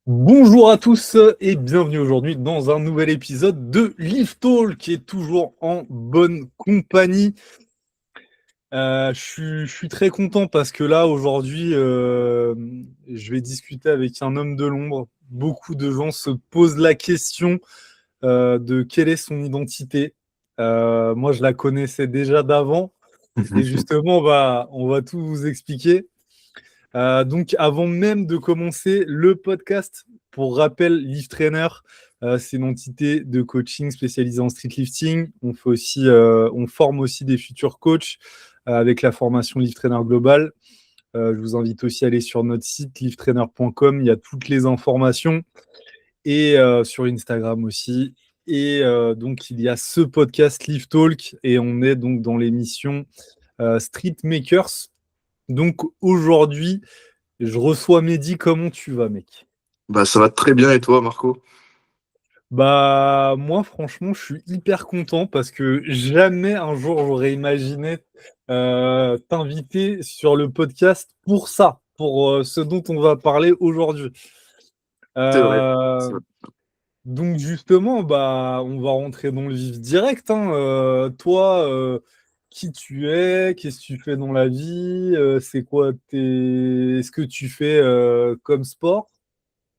Bonjour à tous et bienvenue aujourd'hui dans un nouvel épisode de Live Talk qui est toujours en bonne compagnie. Je suis très content parce que là aujourd'hui je vais discuter avec un homme de l'ombre. Beaucoup de gens se posent la question de quelle est son identité. Moi je la connaissais déjà d'avant et justement on va tout vous expliquer. Donc, avant même de commencer le podcast, pour rappel, Lift Trainer, c'est une entité de coaching spécialisée en street lifting. On forme aussi des futurs coachs avec la formation Lift Trainer Global. Je vous invite aussi à aller sur notre site lifttrainer.com. Il y a toutes les informations et sur Instagram aussi. Et donc, il y a ce podcast Lift Talk et on est donc dans l'émission Street Makers. Donc, aujourd'hui, je reçois Mehdi, comment tu vas, mec? Bah ça va très bien et toi Marco? Bah, moi, franchement, je suis hyper content parce que jamais un jour j'aurais imaginé t'inviter sur le podcast pour ça, pour ce dont on va parler aujourd'hui. C'est vrai. Euh, C'est vrai. donc, justement, bah, on va rentrer dans le vif direct, hein. Toi, qui tu es, qu'est-ce que tu fais dans la vie, c'est quoi est-ce que tu fais comme sport?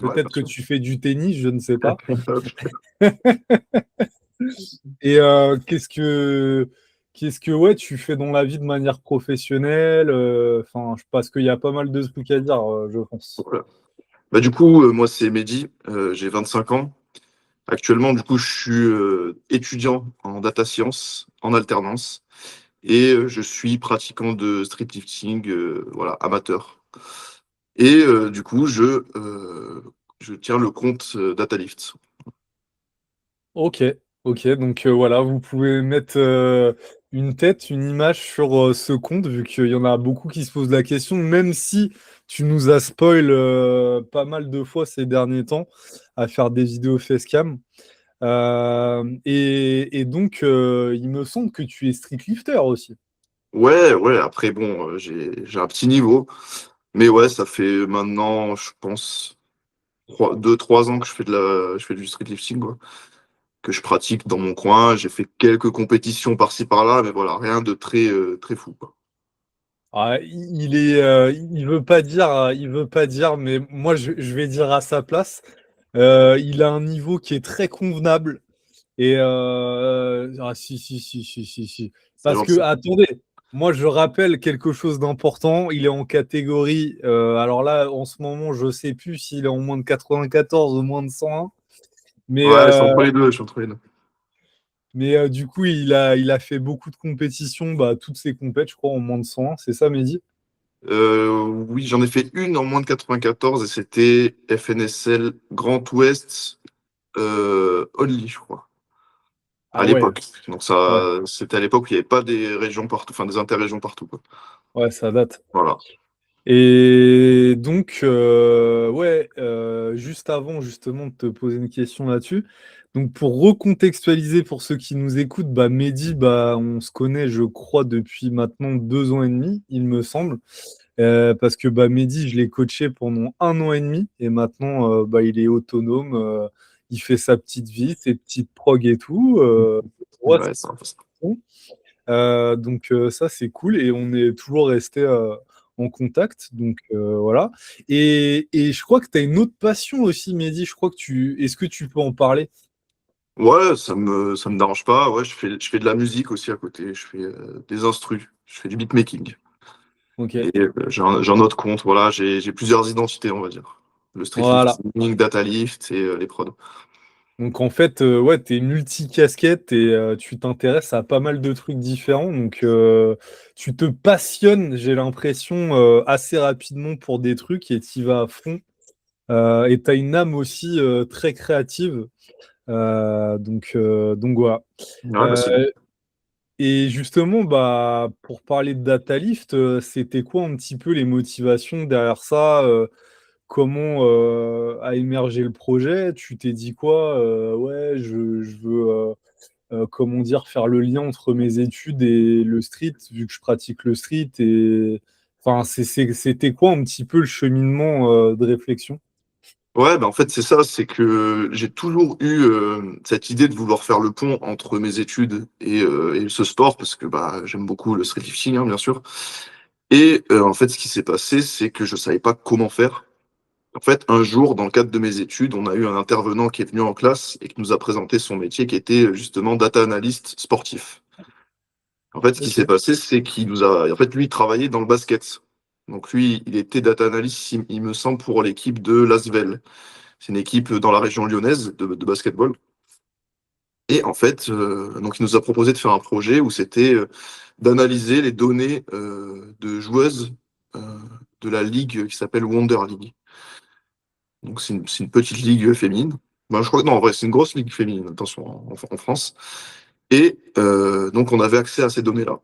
Ouais, bien Peut-être que sûr. tu fais du tennis, je ne sais pas. Et qu'est-ce que ouais, tu fais dans la vie de manière professionnelle? Enfin, parce qu'il y a pas mal de trucs à dire, je pense. Voilà. Bah du coup, moi c'est Mehdi, j'ai 25 ans. Actuellement, du coup, je suis étudiant en data science en alternance et je suis pratiquant de street lifting, voilà, amateur. Et du coup, je tiens le compte DataLift. Ok, ok. Donc voilà, vous pouvez mettre une tête, une image sur ce compte, vu qu'il y en a beaucoup qui se posent la question, même si tu nous as spoil pas mal de fois ces derniers temps à faire des vidéos facecam. Et donc, il me semble que tu es street lifter aussi. Ouais, ouais. Après, bon, j'ai un petit niveau, mais ouais, ça fait maintenant, je pense, 2, 3 ans que je fais du street lifting, quoi, que je pratique dans mon coin. J'ai fait quelques compétitions par-ci par-là, mais voilà, rien de très fou, quoi. Ah, il veut pas dire, mais moi je vais dire à sa place. Il a un niveau qui est très convenable. Et si. C'est Parce que gentil. attendez, moi je rappelle quelque chose d'important. Il est en catégorie. Alors là, en ce moment, je sais plus s'il est en moins de 94 ou moins de 101. Mais Ouais, je suis entre les deux, je suis entre les deux. du coup, il a fait beaucoup de compétitions, bah, toutes ses compètes, je crois, en moins de 101. C'est ça, Mehdi? Oui, j'en ai fait une en moins de 94 et c'était FNSL Grand Ouest Only, je crois, à Ah ouais, l'époque. Donc ouais, ça, c'était à l'époque où il n'y avait pas des régions partout, enfin des interrégions partout, quoi. ouais, ça date. Voilà. Et donc, ouais, juste avant justement de te poser une question là-dessus, donc pour recontextualiser pour ceux qui nous écoutent, bah Mehdi, bah on se connaît, je crois, depuis maintenant 2 ans et demi, il me semble. Parce que bah Mehdi, je l'ai coaché pendant 1 an et demi et maintenant bah il est autonome, il fait sa petite vie, ses petites prog et tout. Ouais, Ouais, c'est un peu ça. donc ça c'est cool et on est toujours resté en contact. Donc voilà. Et je crois que tu as une autre passion aussi, Mehdi. Je crois que est-ce que tu peux en parler? Ouais, ça me dérange pas. Ouais, je fais de la musique aussi à côté. Je fais des instrus. Je fais du beatmaking. Ok. Et j'ai un autre compte. Voilà, j'ai plusieurs identités, on va dire. Le street Voilà. lifting, data lift et les prods. Donc en fait, ouais, tu es multicasquette et tu t'intéresses à pas mal de trucs différents. Donc tu te passionnes, j'ai l'impression, assez rapidement pour des trucs et tu y vas à fond. Et tu as une âme aussi très créative. Donc voilà. Ouais, bah, c'est bien. Euh, et justement, bah, pour parler de DataLift, c'était quoi un petit peu les motivations derrière ça? Comment a émergé le projet? Tu t'es dit quoi? Ouais, je veux, comment dire, faire le lien entre mes études et le street, vu que je pratique le street. Et enfin, c'était quoi un petit peu le cheminement de réflexion? Ouais, bah en fait, c'est ça, c'est que j'ai toujours eu cette idée de vouloir faire le pont entre mes études et ce sport, parce que bah, j'aime beaucoup le street lifting, hein, bien sûr. Et en fait, ce qui s'est passé, c'est que je savais pas comment faire. En fait, un jour, dans le cadre de mes études, on a eu un intervenant qui est venu en classe et qui nous a présenté son métier, qui était justement data analyst sportif. En fait, ce qui Ok. s'est passé, c'est qu'il nous a, en fait, lui, il travaillait dans le basket. Donc lui, il était data analyst, il me semble, pour l'équipe de l'Asvel. C'est une équipe dans la région lyonnaise de basketball. Et en fait, donc il nous a proposé de faire un projet où c'était d'analyser les données de joueuses euh, de la ligue qui s'appelle Wonder League. Donc c'est une petite ligue féminine. Ben, je crois que non, en vrai, c'est une grosse ligue féminine, attention, en France. Et donc on avait accès à ces données-là.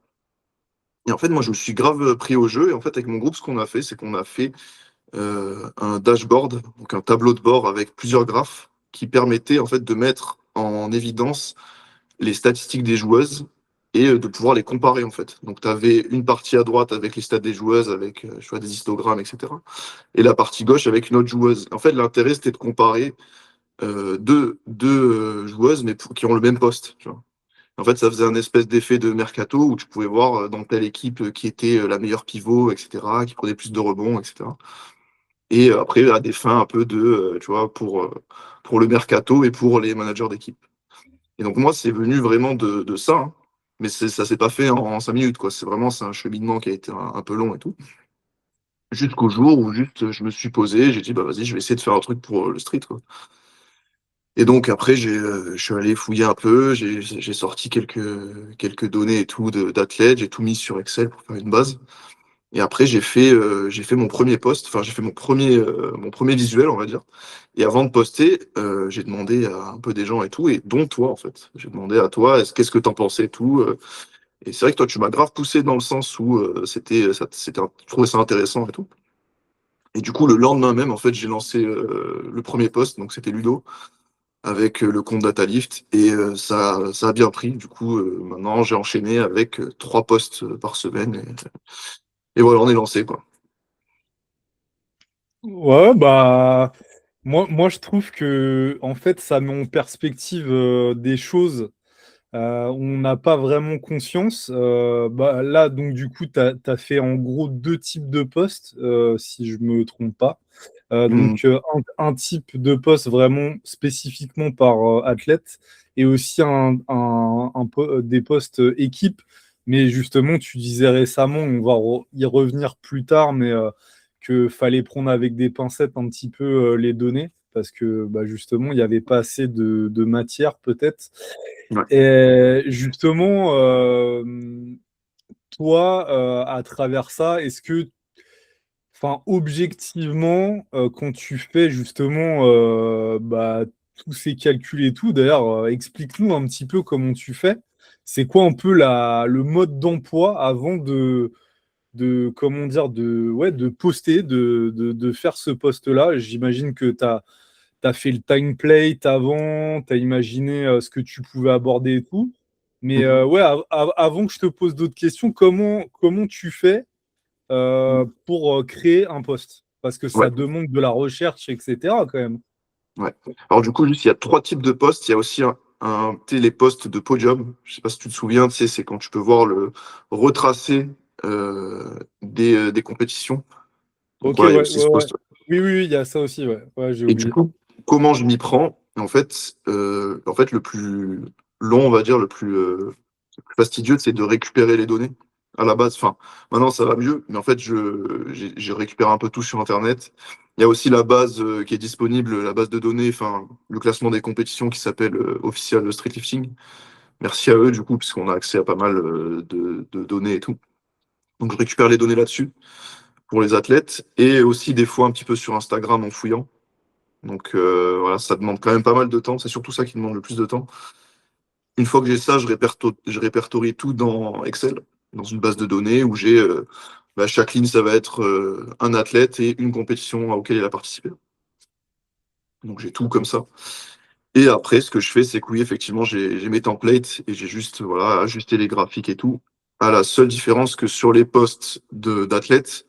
Et en fait, moi, je me suis grave pris au jeu. Et en fait, avec mon groupe, ce qu'on a fait, c'est qu'on a fait un dashboard, donc un tableau de bord avec plusieurs graphes qui permettait en fait de mettre en évidence les statistiques des joueuses et de pouvoir les comparer en fait. Donc tu avais une partie à droite avec les stats des joueuses, avec je vois, des histogrammes, etc. Et la partie gauche avec une autre joueuse. En fait, l'intérêt c'était de comparer deux joueuses mais qui ont le même poste. Tu vois. En fait, ça faisait un espèce d'effet de mercato où tu pouvais voir dans telle équipe qui était la meilleure pivot, etc., qui prenait plus de rebonds, etc. Et après, à des fins un peu de, tu vois, pour le mercato et pour les managers d'équipe. Et donc, moi, c'est venu vraiment de ça, hein. Mais ça s'est pas fait en 5 minutes, quoi. C'est un cheminement qui a été un peu long et tout. Jusqu'au jour où juste je me suis posé, j'ai dit, bah vas-y, je vais essayer de faire un truc pour le street, quoi. Et donc après, je suis allé fouiller un peu, j'ai sorti quelques données et tout d'athlètes, j'ai tout mis sur Excel pour faire une base. Et après, j'ai fait mon premier post, enfin, j'ai fait mon premier visuel, on va dire. Et avant de poster, j'ai demandé à un peu des gens et tout, et dont toi, en fait. J'ai demandé à toi, qu'est-ce que t'en pensais et tout. Et c'est vrai que toi, tu m'as grave poussé dans le sens où je trouvais ça intéressant et tout. Et du coup, le lendemain même, en fait, j'ai lancé le premier post, donc c'était Ludo, avec le compte DataLift, et ça a bien pris. Du coup, maintenant, j'ai enchaîné avec 3 posts par semaine, et voilà, on est lancé, quoi. Ouais, bah, moi, je trouve que, en fait, ça met en perspective des choses on n'a pas vraiment conscience. Bah, là, donc, du coup, tu as fait en gros deux types de postes, si je me trompe pas. Hmm. Un type de poste vraiment spécifiquement par athlète et aussi des postes équipe. Mais justement, tu disais récemment, on va y revenir plus tard, mais que fallait prendre avec des pincettes un petit peu les données parce que bah, justement, il n'y avait pas assez de matière peut-être. Ouais. Et justement, toi, à travers ça, est-ce que, enfin, objectivement, quand tu fais justement bah, tous ces calculs et tout, d'ailleurs, explique-nous un petit peu comment tu fais. C'est quoi un peu le mode d'emploi avant comment dire, ouais, de poster, de faire ce poste-là? J'imagine que tu as fait le template avant, tu as imaginé ce que tu pouvais aborder et tout. Mais Mhm. ouais, avant que je te pose d'autres questions, comment tu fais pour créer un poste? Parce que ça Ouais, demande de la recherche, etc. quand même. ouais. Alors du coup, juste, il y a 3 types de postes. Il y a aussi tu sais, les postes de podium. Je sais pas si tu te souviens, tu sais, c'est quand tu peux voir le retracé des compétitions. Donc Ok, voilà, il y a ouais, aussi ouais, ce ouais. poste. Oui, oui, oui, il y a ça aussi, ouais. Ouais, j'ai Et du oublié. coup, comment je m'y prends? En fait, le plus long, on va dire, le plus fastidieux, c'est de récupérer les données à la base. Enfin, maintenant, ça va mieux, mais en fait, j'ai récupéré un peu tout sur Internet. Il y a aussi la base qui est disponible, la base de données, enfin, le classement des compétitions qui s'appelle Official Street Lifting. Merci à eux, du coup, puisqu'on a accès à pas mal de données et tout. Donc, je récupère les données là-dessus pour les athlètes et aussi des fois un petit peu sur Instagram en fouillant. Donc voilà, ça demande quand même pas mal de temps. C'est surtout ça qui demande le plus de temps. Une fois que j'ai ça, je répertorie tout dans Excel, dans une base de données où j'ai bah, chaque ligne, ça va être un athlète et une compétition auquel il a participé. Donc j'ai tout comme ça. Et après, ce que je fais, c'est que oui, effectivement, j'ai mes templates et j'ai juste voilà, ajusté les graphiques et tout. À la seule différence que sur les postes d'athlètes,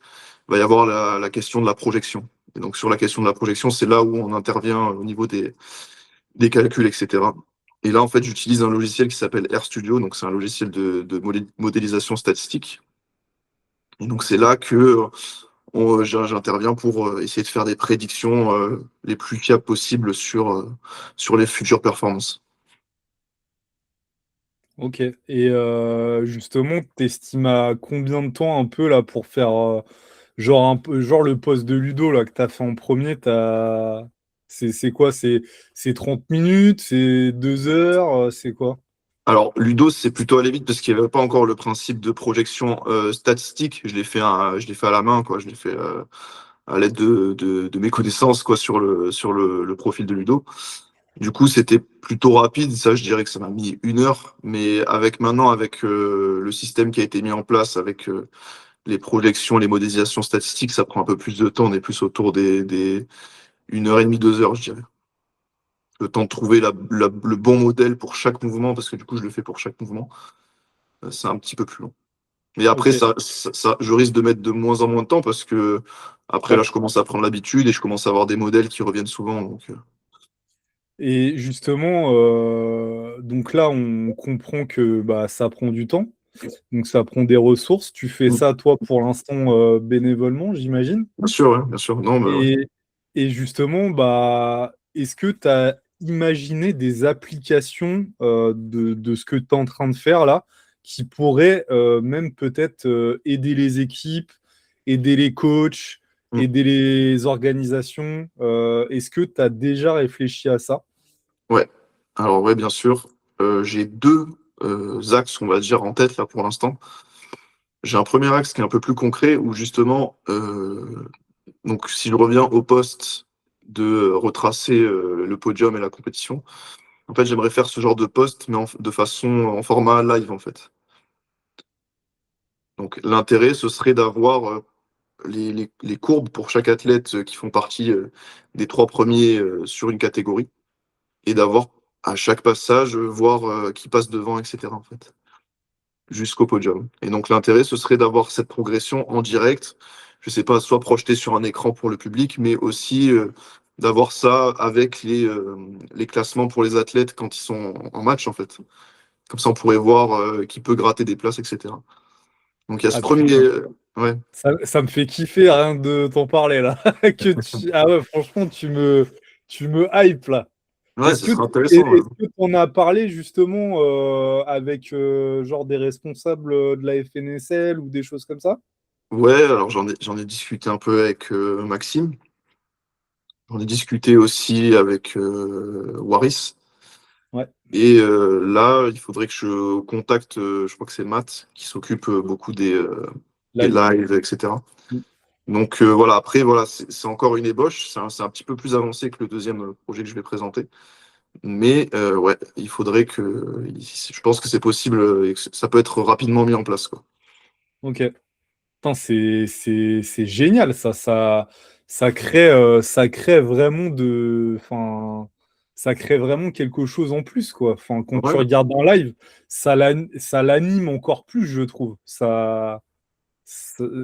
il va y avoir la question de la projection. Et donc, sur la question de la projection, c'est là où on intervient au niveau des calculs, etc. Et là, en fait, j'utilise un logiciel qui s'appelle RStudio, donc c'est un logiciel de modélisation statistique. Et donc, c'est là que j'interviens pour essayer de faire des prédictions les plus fiables possibles sur les futures performances. Ok. Et justement, t'estimes à combien de temps un peu là pour faire genre un peu genre le poste de Ludo là que t'as fait en premier, c'est quoi? C'est 30 minutes, c'est 2 heures, c'est quoi? Alors, Ludo, c'est plutôt aller vite parce qu'il n'y avait pas encore le principe de projection statistique. Je l'ai fait à la main, quoi. Je l'ai fait à l'aide de mes connaissances, quoi, sur le profil de Ludo. Du coup, c'était plutôt rapide. Ça, je dirais que ça m'a mis 1 heure. Mais avec le système qui a été mis en place, avec les projections, les modélisations statistiques, ça prend un peu plus de temps. On est plus autour des 1 heure et demie, 2 heures, je dirais. Le temps de trouver le bon modèle pour chaque mouvement, parce que du coup, je le fais pour chaque mouvement. C'est un petit peu plus long. Mais après, Ok. je risque de mettre de moins en moins de temps parce que après, là, Ouais. je commence à prendre l'habitude et je commence à avoir des modèles qui reviennent souvent. Donc, Et justement, donc là, on comprend que bah, ça prend du temps, donc ça prend des ressources. Tu fais ça, toi, pour l'instant, bénévolement, j'imagine. bien sûr, ouais, bien sûr. Non, mais ouais. Et, et justement, bah, est-ce que tu as imaginé des applications de ce que tu es en train de faire là, qui pourraient même peut-être aider les équipes, aider les coachs, Mm. aider les organisations? Est-ce que tu as déjà réfléchi à ça? Ouais. Alors, ouais, bien sûr. J'ai deux axes, on va dire, en tête là pour l'instant. J'ai un premier axe qui est un peu plus concret où justement, donc si je reviens au poste de retracer le podium et la compétition, en fait, j'aimerais faire ce genre de poste, mais de façon en format live en fait. Donc l'intérêt, ce serait d'avoir les courbes pour chaque athlète qui font partie des 3 premiers sur une catégorie et d'avoir à chaque passage, voir qui passe devant, etc. en fait, jusqu'au podium. Et donc l'intérêt, ce serait d'avoir cette progression en direct, je sais pas, soit projeté sur un écran pour le public, mais aussi d'avoir ça avec les classements pour les athlètes quand ils sont en match en fait. Comme ça, on pourrait voir qui peut gratter des places, etc. Donc il y a ce Ah premier. putain, Ouais, ça me fait kiffer rien de t'en parler là. Ah ouais, franchement, tu me hype là. ouais, Est-ce ce que serait intéressant. Ouais. est-ce que tu en as parlé justement avec genre des responsables de la FNSL ou des choses comme ça? Ouais, alors j'en ai discuté un peu avec Maxime. J'en ai discuté aussi avec Waris. Ouais, Et là, il faudrait que je contacte, je crois que c'est Matt, qui s'occupe beaucoup des live. lives, etc. Mm. Donc voilà, après, voilà, c'est encore une ébauche. C'est un petit peu plus avancé que le deuxième projet que je vais présenter. Mais ouais, il faudrait que. Je pense que c'est possible et que ça peut être rapidement mis en place, quoi. Ok. Putain, c'est génial ça. Ça crée vraiment enfin, ça crée vraiment quelque chose en plus, quoi. Enfin, quand tu Ouais. regardes en live, ça l'anime encore plus, je trouve.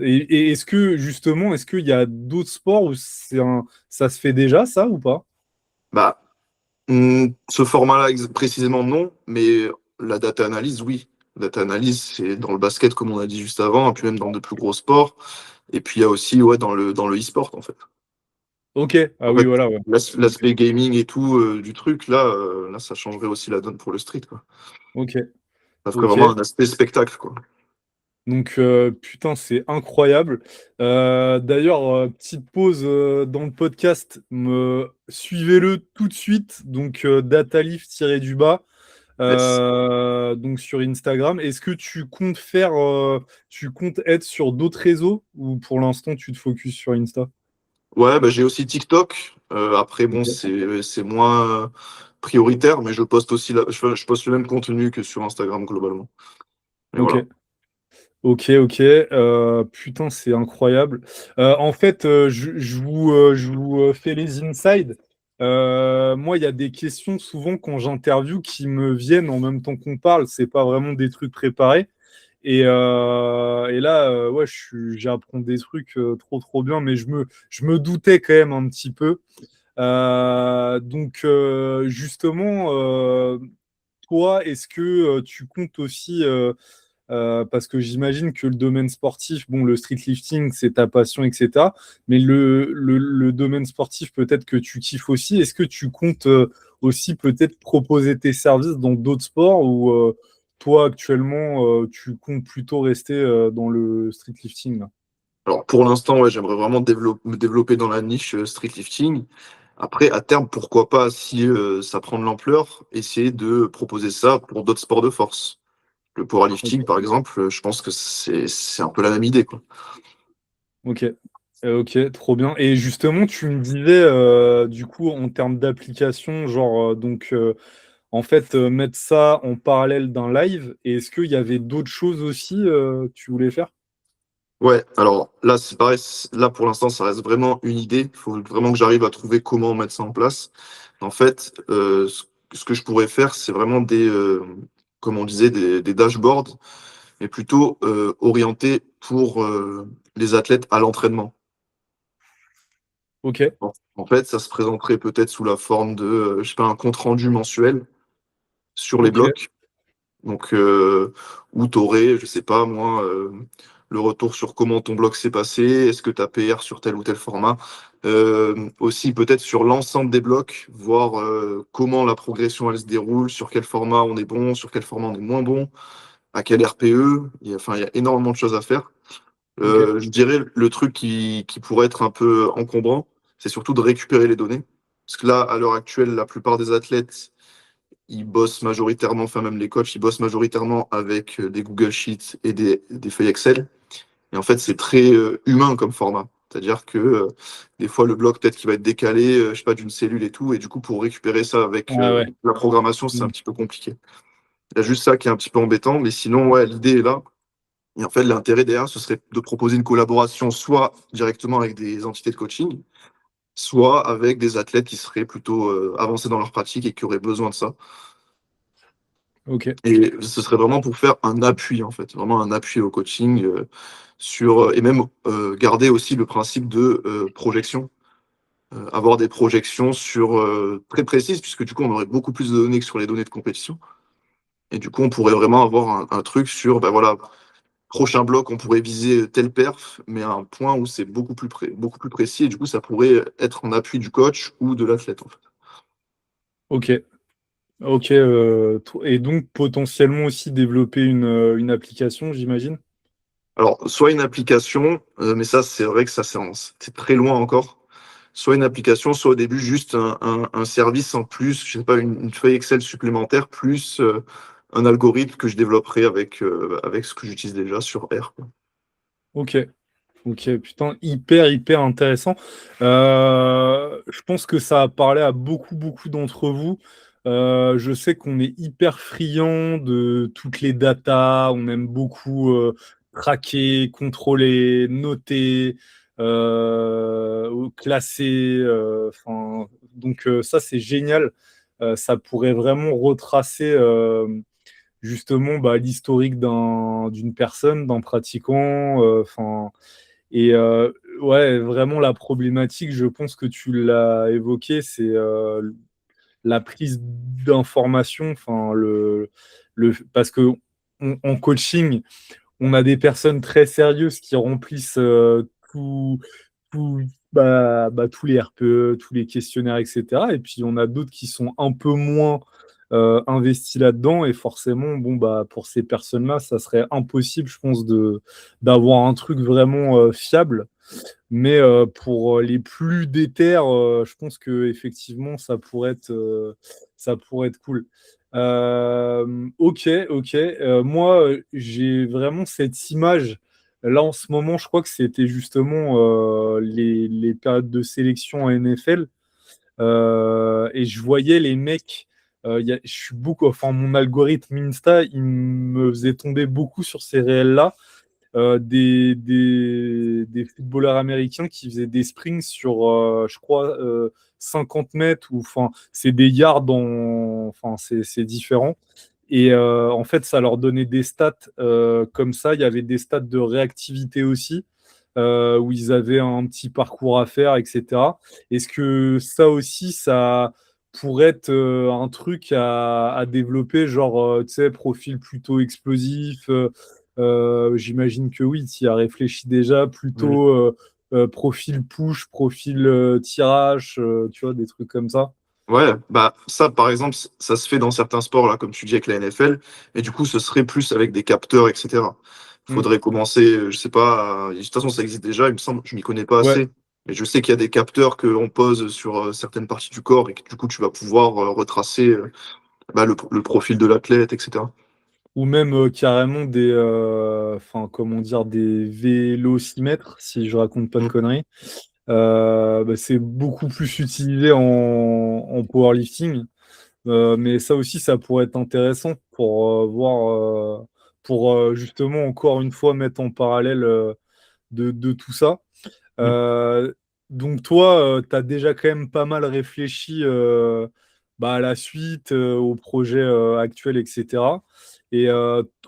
Et est-ce que, justement, est-ce qu'il y a d'autres sports où ça se fait déjà, ça, ou pas? Bah, ce format-là, précisément, non, mais la data analyse, oui. Data analyse, c'est dans le basket, comme on a dit juste avant, et puis même dans de plus gros sports. Et puis il y a aussi ouais, dans le e-sport, en fait. Ok, ah En oui, fait, voilà, ouais. l'aspect gaming et tout du truc, là, ça changerait aussi la donne pour le street, quoi. Ok, Ça ferait ok. vraiment un aspect spectacle, quoi. Donc, putain, c'est incroyable. D'ailleurs, petite pause dans le podcast. Suivez-le tout de suite. Donc, Datalif-du-bas. Yes. Donc, sur Instagram. Est-ce que tu comptes être sur d'autres réseaux ou pour l'instant, tu te focuses sur Insta? Ouais, bah, j'ai aussi TikTok. Après, bon, Ok. c'est moins prioritaire, mais je poste aussi je poste le même contenu que sur Instagram globalement. Et Ok. voilà. Ok, ok. Putain, c'est incroyable. En fait, je vous fais les insides. Moi, il y a des questions souvent quand j'interview qui me viennent en même temps qu'on parle. C'est pas vraiment des trucs préparés. Et là, ouais, j'apprends des trucs trop bien, mais je me doutais quand même un petit peu. Donc, justement, toi, est-ce que tu comptes aussi, parce que j'imagine que le domaine sportif, bon, le street lifting, c'est ta passion, etc. Mais le domaine sportif, peut-être que tu kiffes aussi. Est-ce que tu comptes aussi peut-être proposer tes services dans d'autres sports ou toi, actuellement, tu comptes plutôt rester dans le street lifting là? Alors pour l'instant, ouais, j'aimerais vraiment me développer dans la niche street lifting. Après, à terme, pourquoi pas, si ça prend de l'ampleur, essayer de proposer ça pour d'autres sports de force. Le powerlifting, Ok. par exemple, je pense que c'est un peu la même idée, quoi. Ok. Ok, trop bien. Et justement, tu me disais, du coup, en termes d'application, genre, donc, en fait, mettre ça en parallèle d'un live. Et est-ce qu'il y avait d'autres choses aussi que tu voulais faire? Ouais, alors là, c'est pareil, là pour l'instant, ça reste vraiment une idée. Il faut vraiment que j'arrive à trouver comment mettre ça en place. En fait, ce que je pourrais faire, c'est vraiment comme on disait, des dashboards, mais plutôt orientés pour les athlètes à l'entraînement. Ok, En fait, ça se présenterait peut-être sous la forme de, je sais pas, un compte rendu mensuel sur les ok, blocs. Donc, où tu aurais, je sais pas moi, le retour sur comment ton bloc s'est passé, est-ce que tu as PR sur tel ou tel format. Aussi, peut-être sur l'ensemble des blocs, voir comment la progression elle se déroule, sur quel format on est bon, sur quel format on est moins bon, à quel RPE. Enfin, il y a énormément de choses à faire. ok. Je dirais le truc qui pourrait être un peu encombrant, c'est surtout de récupérer les données. Parce que là, à l'heure actuelle, la plupart des athlètes, ils bossent majoritairement, enfin même les coachs, ils bossent majoritairement avec des Google Sheets et des feuilles Excel. Et en fait, c'est très humain comme format. C'est-à-dire que des fois, le bloc, peut-être qu'il va être décalé, je sais pas, d'une cellule et tout. Et du coup, pour récupérer ça avec Ouais, ouais. la programmation, c'est un Mm. petit peu compliqué. Il y a juste ça qui est un petit peu embêtant. Mais sinon, ouais, l'idée est là. Et en fait, l'intérêt derrière, ce serait de proposer une collaboration soit directement avec des entités de coaching, soit avec des athlètes qui seraient plutôt avancés dans leur pratique et qui auraient besoin de ça. Ok, Et ce serait vraiment pour faire un appui, en fait, vraiment un appui au coaching et même garder aussi le principe de projection, avoir des projections sur très précises, puisque du coup, on aurait beaucoup plus de données que sur les données de compétition. Et du coup, on pourrait vraiment avoir un truc sur, ben voilà, prochain bloc, on pourrait viser tel perf, mais à un point où c'est beaucoup plus précis, et du coup, ça pourrait être en appui du coach ou de l'athlète, en fait. ok, ok. Et donc, potentiellement aussi développer une application, j'imagine? Alors, soit une application, mais ça, c'est vrai que ça, c'est très loin encore. Soit une application, soit au début, juste un service en plus, je sais pas, une feuille Excel supplémentaire, plus un algorithme que je développerai avec ce que j'utilise déjà sur R, quoi. Ok. Ok, putain, hyper intéressant. Je pense que ça a parlé à beaucoup d'entre vous. Je sais qu'on est hyper friand de toutes les datas. On aime beaucoup traquer, contrôler, noter, classer. Donc ça, c'est génial. Ça pourrait vraiment retracer justement bah, l'historique d'une personne, d'un pratiquant. Et ouais, vraiment la problématique, je pense que tu l'as évoqué, c'est la prise d'information, parce que en coaching, on a des personnes très sérieuses qui remplissent tout, tout- tous les RPE, tous les questionnaires, etc. Et puis on a d'autres qui sont un peu moins investis là-dedans. Et forcément, bon, bah, pour ces personnes-là, ça serait impossible, je pense, d'avoir un truc vraiment fiable. Mais pour les plus déter, je pense que effectivement, ça pourrait être cool. Ok, ok. Moi, j'ai vraiment cette image. Là, en ce moment, je crois que c'était justement les périodes de sélection en NFL. Et je voyais les mecs. Je suis beaucoup, enfin, mon algorithme Insta, il me faisait tomber beaucoup sur ces réels-là des footballeurs américains qui faisaient des sprints sur, je crois, 50 mètres, ou enfin, c'est des yards, enfin, c'est différent. Et en fait, ça leur donnait des stats comme ça. Il y avait des stats de réactivité aussi, où ils avaient un petit parcours à faire, etc. Est-ce que ça aussi, ça pourrait être un truc à développer, genre, tu sais, profil plutôt explosif j'imagine que oui, tu y as réfléchi déjà, Mm. plutôt profil push, profil tirage, tu vois, des trucs comme ça. Ouais, bah ça par exemple, ça se fait dans certains sports là, comme tu dis avec la NFL, mais du coup ce serait plus avec des capteurs, etc. Mm. Faudrait commencer, je sais pas, de toute façon ça existe déjà, il me semble, je m'y connais pas Ouais. assez, mais je sais qu'il y a des capteurs qu'on pose sur certaines parties du corps et que du coup tu vas pouvoir retracer bah, le profil de l'athlète, etc. Ou même carrément enfin, comment dire, des vélocimètres, si je raconte pas de Mm. conneries. Bah, c'est beaucoup plus utilisé en powerlifting. Mais ça aussi, ça pourrait être intéressant pour voir, pour justement, encore une fois, mettre en parallèle de tout ça. Mm. Euh, donc toi, tu as déjà quand même pas mal réfléchi bah, à la suite, au projet actuel, etc. Et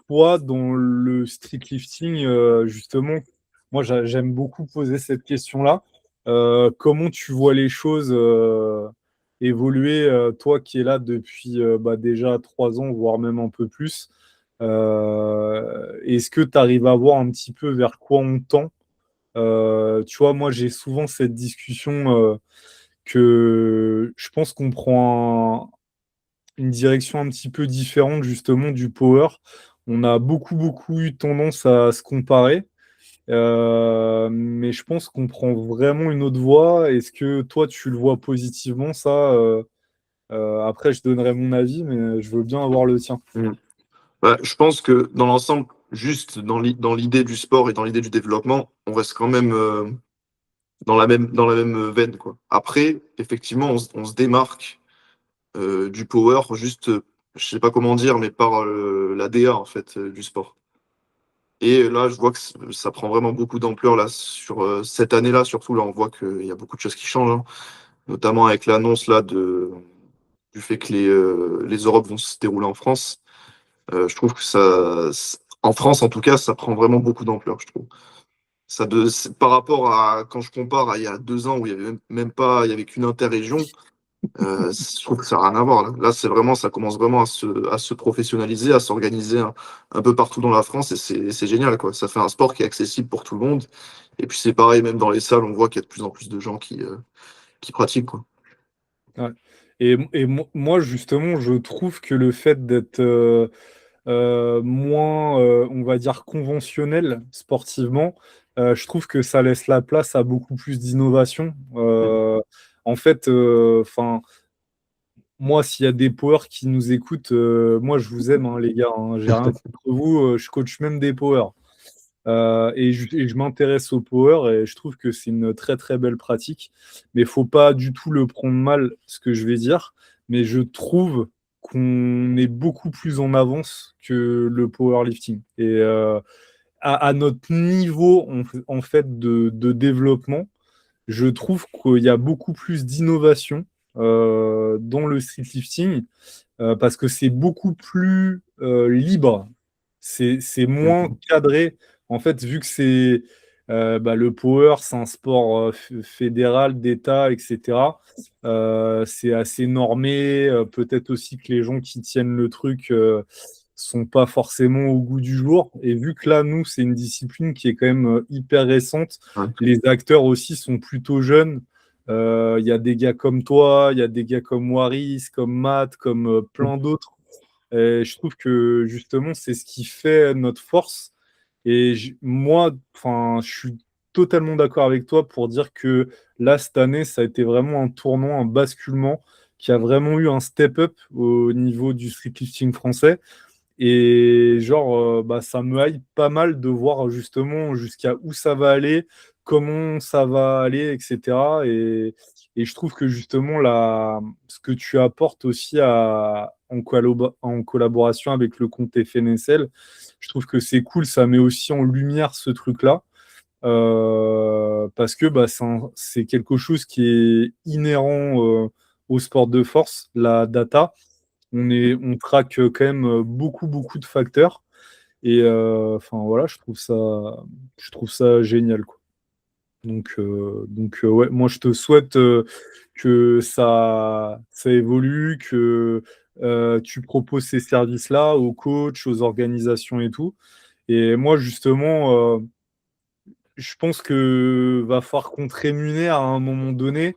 toi, dans le street lifting, justement, moi j'aime beaucoup poser cette question-là. Comment tu vois les choses évoluer, toi qui es là depuis bah, déjà 3 ans, voire même un peu plus? Est-ce que tu arrives à voir un petit peu vers quoi on tend? Tu vois, moi, j'ai souvent cette discussion que je pense qu'on prend une direction un petit peu différente justement du power. On a beaucoup, beaucoup eu tendance à se comparer, mais je pense qu'on prend vraiment une autre voie. Est-ce que toi, tu le vois positivement, ça? Après, je donnerai mon avis, mais je veux bien avoir le tien. Mm. Bah, je pense que dans l'ensemble, juste dans l'idée du sport et dans l'idée du développement, on reste quand même dans la même veine, quoi. Après, effectivement, on se démarque du power, juste, je sais pas comment dire, mais par la DA en fait du sport. Et là, je vois que ça prend vraiment beaucoup d'ampleur là sur cette année-là, surtout là, on voit qu'il y a beaucoup de choses qui changent, hein, notamment avec l'annonce là du fait que les Europes vont se dérouler en France. Je trouve que en France en tout cas, ça prend vraiment beaucoup d'ampleur, je trouve. Par rapport à quand je compare à il y a 2 ans où il y avait même pas, il y avait qu'une interrégion. Je trouve que ça n'a rien à voir là. Là, c'est vraiment, ça commence vraiment à se professionnaliser, à s'organiser un peu partout dans la France et c'est génial quoi. Ça fait un sport qui est accessible pour tout le monde. Et puis c'est pareil, même dans les salles, on voit qu'il y a de plus en plus de gens qui pratiquent quoi. Ouais. Moi, justement, je trouve que le fait d'être moins, on va dire, conventionnel sportivement, je trouve que ça laisse la place à beaucoup plus d'innovation. Mm. En fait, enfin, moi, s'il y a des powers qui nous écoutent, moi, je vous aime, hein, les gars, hein, j'ai rien contre vous, je coach même des powers. Et je m'intéresse au power et je trouve que c'est une très très belle pratique. Mais il faut pas du tout le prendre mal, ce que je vais dire. Mais je trouve qu'on est beaucoup plus en avance que le powerlifting. Et à notre niveau en fait de développement, je trouve qu'il y a beaucoup plus d'innovation dans le street lifting parce que c'est beaucoup plus libre, c'est moins Mm. cadré. En fait, vu que c'est bah, le power, c'est un sport fédéral, d'État, etc., c'est assez normé. Peut-être aussi que les gens qui tiennent le truc sont pas forcément au goût du jour. Et vu que là, nous, c'est une discipline qui est quand même hyper récente, Ouais. les acteurs aussi sont plutôt jeunes. Il y a des gars comme toi, il y a des gars comme Waris, comme Matt, comme plein d'autres. Et je trouve que justement, c'est ce qui fait notre force. Et moi, enfin, je suis totalement d'accord avec toi pour dire que là, cette année, ça a été vraiment un tournant, un basculement qui a vraiment eu un step-up au niveau du streetlifting français. Et genre, bah, ça me hype pas mal de voir justement jusqu'à où ça va aller, comment ça va aller, etc. Et je trouve que justement, ce que tu apportes aussi en collaboration avec le compte FNSL, je trouve que c'est cool, ça met aussi en lumière ce truc-là. Parce que bah, c'est quelque chose qui est inhérent au sport de force, la data. on traque quand même beaucoup de facteurs. Et enfin voilà, je trouve ça génial, quoi. Donc ouais, moi je te souhaite que ça évolue, que tu proposes ces services-là aux coachs, aux organisations et tout. Et moi justement, je pense que va falloir qu'on te rémunère à un moment donné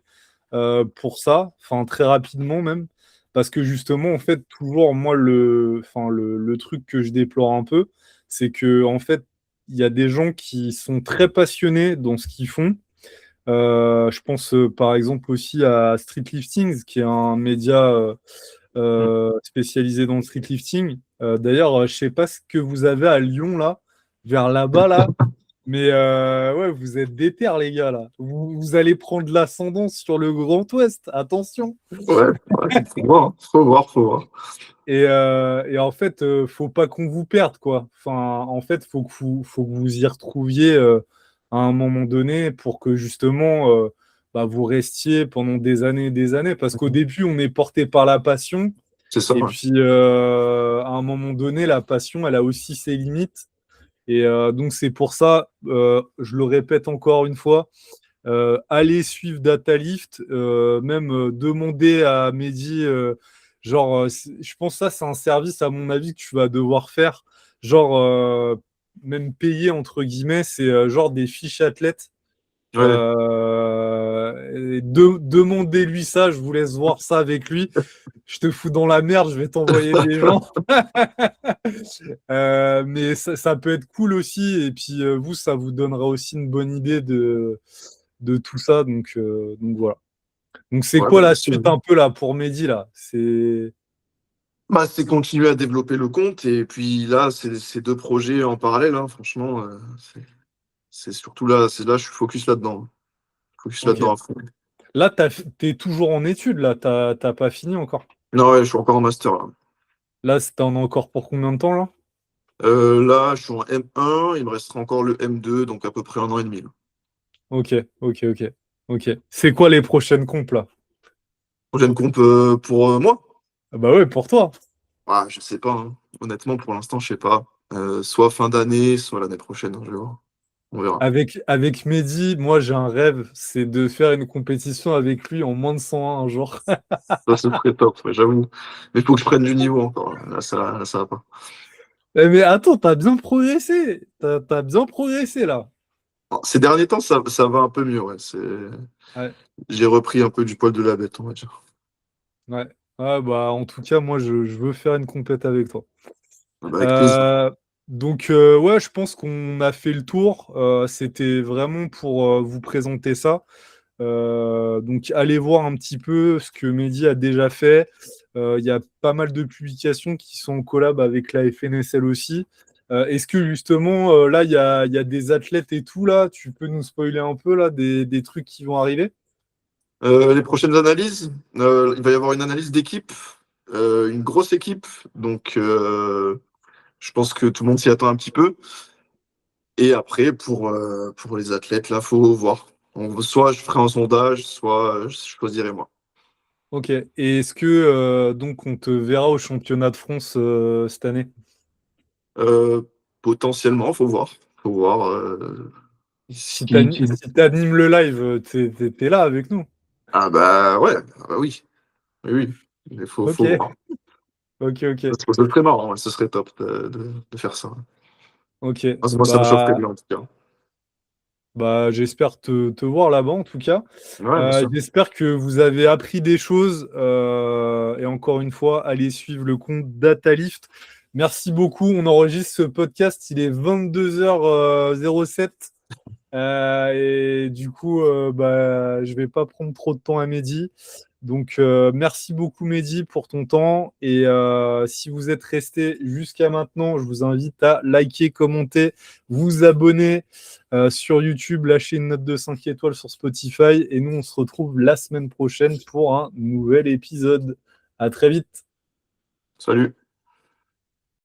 pour ça, enfin très rapidement même, parce que justement, en fait, toujours moi le truc que je déplore un peu, c'est que en fait, il y a des gens qui sont très passionnés dans ce qu'ils font. Je pense par exemple aussi à Street Liftings, qui est un média Mm. spécialisé dans le street lifting. D'ailleurs, je sais pas ce que vous avez à Lyon là, vers là-bas là. Mais ouais, vous êtes déter, les gars, là. Vous allez prendre l'ascendance sur le Grand Ouest, attention. Ouais, ouais, faut voir, hein. Faut voir, faut voir. Et en fait, faut pas qu'on vous perde, quoi. Enfin, en fait, faut que vous y retrouviez à un moment donné pour que justement bah, vous restiez pendant des années et des années. Parce qu'au début, on est porté par la passion. C'est ça, Et ouais. puis, à un moment donné, la passion, elle a aussi ses limites. Et donc, c'est pour ça, je le répète encore une fois, allez suivre Datalift, même demander à Mehdi, je pense que ça, c'est un service, à mon avis, que tu vas devoir faire, genre, même payer, entre guillemets, c'est genre des fiches athlètes. Ouais, Demandez-lui ça, je vous laisse voir ça avec lui. Je te fous dans la merde, je vais t'envoyer des gens. Mais ça peut être cool aussi. Et puis, vous, ça vous donnera aussi une bonne idée de tout ça. Donc voilà. Donc c'est ouais, quoi bah, la merci. suite un peu là pour Mehdi là? C'est Bah, c'est continuer à développer le compte et puis là, c'est ces deux projets en parallèle, hein, franchement, c'est surtout là, c'est là, je suis focus ok. là-dedans à fond. Là, t'es toujours en études là, t'as pas fini encore. Non, ouais, je suis encore en master là. Là, t'en as encore pour combien de temps là? Là, je suis en M1, il me restera encore le M2, donc à peu près 1 an et demi, là. Ok. C'est quoi les prochaines comptes là? Prochaine comp pour moi? Ah bah ouais, pour toi. Ah, je sais pas, hein. Honnêtement, pour l'instant, je sais pas. Soit fin d'année, soit l'année prochaine, hein, je vais voir. On verra. Avec Mehdi, moi j'ai un rêve, c'est de faire une compétition avec lui en moins de 101 un jour. Ça, ce serait top, ouais, j'avoue. Mais il faut que je prenne du niveau encore. Là, ça va pas. Mais attends, t'as bien progressé. T'as bien progressé là. Bon, ces derniers temps, ça va un peu mieux, ouais. Ouais, J'ai repris un peu du poil de la bête, on va dire. ouais. Ouais, bah, en tout cas, moi, je veux faire une compète avec toi. Ah bah, avec plaisir. Euh, donc, ouais, je pense qu'on a fait le tour. C'était vraiment pour vous présenter ça. Donc, allez voir un petit peu ce que Mehdi a déjà fait. Il y a pas mal de publications qui sont en collab avec la FNSL aussi. Est-ce que justement, là, il y a des athlètes et tout, là, tu peux nous spoiler un peu, là, des trucs qui vont arriver? Les prochaines analyses, il va y avoir une analyse d'équipe, une grosse équipe. Donc, je pense que tout le monde s'y attend un petit peu. Et après, pour les athlètes, là, faut voir. Soit je ferai un sondage, soit je choisirai moi. Ok. Et est-ce que donc on te verra au championnat de France cette année? Euh, Potentiellement, faut voir. Faut voir. Si t'animes le live, t'es là avec nous. Ah bah ouais, ah bah oui. Oui, oui. Il Ok, faut voir. ok. Ce serait très marrant, ouais. Ce serait top de faire ça. Ok. Ah, moi, ça me chaufferait bien, en tout cas. Bah, j'espère te voir là-bas en tout cas. Ouais, bien sûr. J'espère que vous avez appris des choses. Et encore une fois, allez suivre le compte DataLift. Merci beaucoup. On enregistre ce podcast. Il est 22h07. Et du coup, bah, je vais pas prendre trop de temps à Mehdi. Donc, merci beaucoup Mehdi pour ton temps. Et si vous êtes resté jusqu'à maintenant, je vous invite à liker, commenter, vous abonner sur YouTube, lâcher une note de 5 étoiles sur Spotify. Et nous, on se retrouve la semaine prochaine pour un nouvel épisode. À très vite. Salut.